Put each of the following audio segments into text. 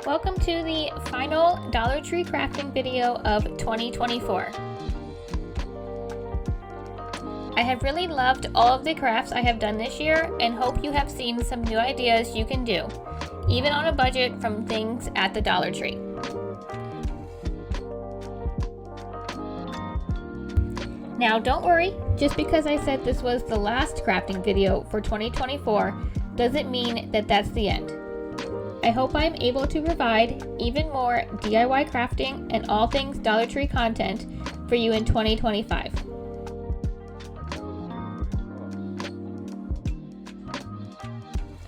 Welcome to the final Dollar Tree crafting video of 2024. I have really loved all of the crafts I have done this year and hope you have seen some new ideas you can do, even on a budget, from things at the Dollar Tree. Now don't worry, just because I said this was the last crafting video for 2024 doesn't mean that that's the end. I hope I'm able to provide even more DIY crafting and all things Dollar Tree content for you in 2025.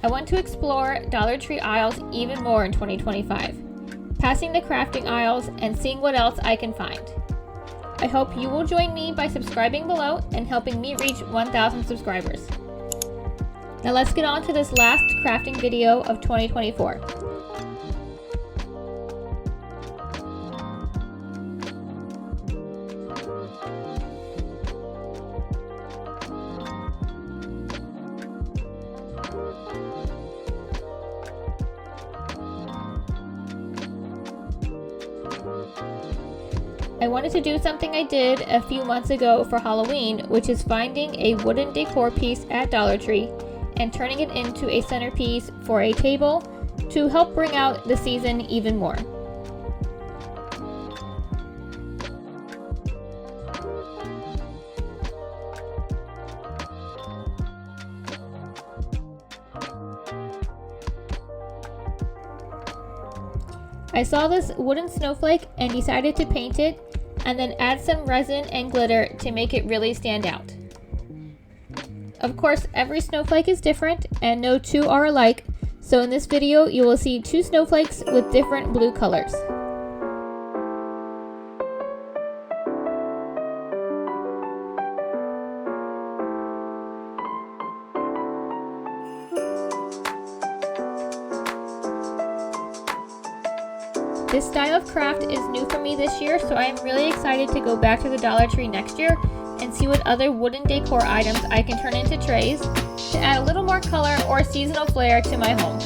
I want to explore Dollar Tree aisles even more in 2025, passing the crafting aisles and seeing what else I can find. I hope you will join me by subscribing below and helping me reach 1,000 subscribers. Now let's get on to this last crafting video of 2024. I wanted to do something I did a few months ago for Halloween, which is finding a wooden decor piece at Dollar Tree and turning it into a centerpiece for a table to help bring out the season even more. I saw this wooden snowflake and decided to paint it and then add some resin and glitter to make it really stand out. Of course, every snowflake is different and no two are alike, so in this video you will see two snowflakes with different blue colors. This style of craft is new for me this year, so I am really excited to go back to the Dollar Tree next year and see what other wooden decor items I can turn into trays to add a little more color or seasonal flair to my home.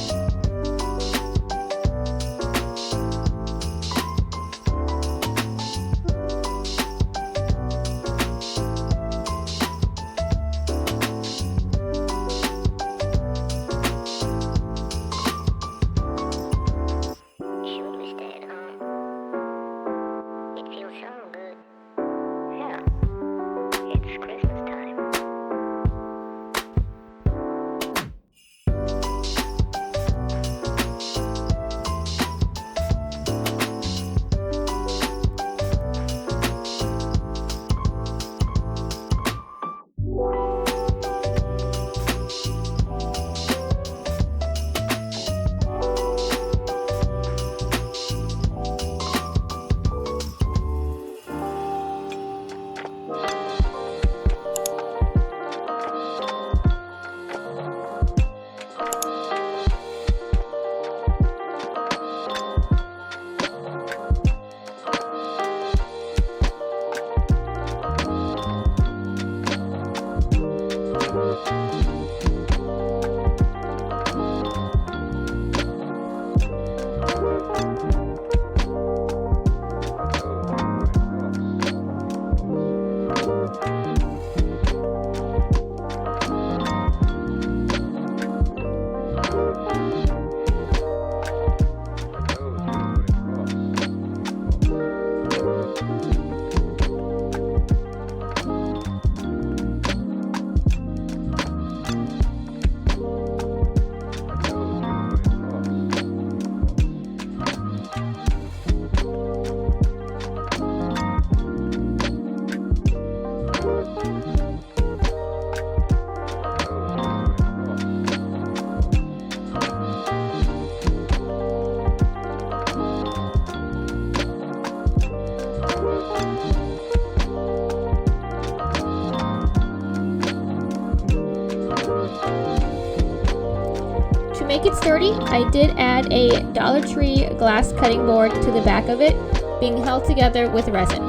To make it sturdy, I did add a Dollar Tree glass cutting board to the back of it, being held together with resin.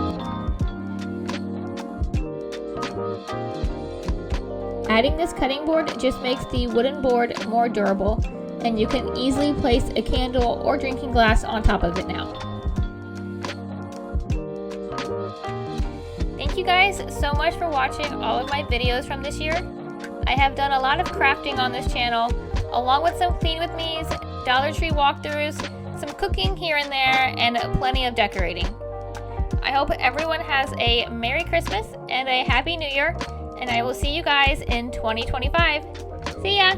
Adding this cutting board just makes the wooden board more durable and you can easily place a candle or drinking glass on top of it now. Thank you guys so much for watching all of my videos from this year. I have done a lot of crafting on this channel, along with some clean with me's, Dollar Tree walkthroughs, some cooking here and there, and plenty of decorating. I hope everyone has a Merry Christmas and a Happy New Year, and I will see you guys in 2025. See ya!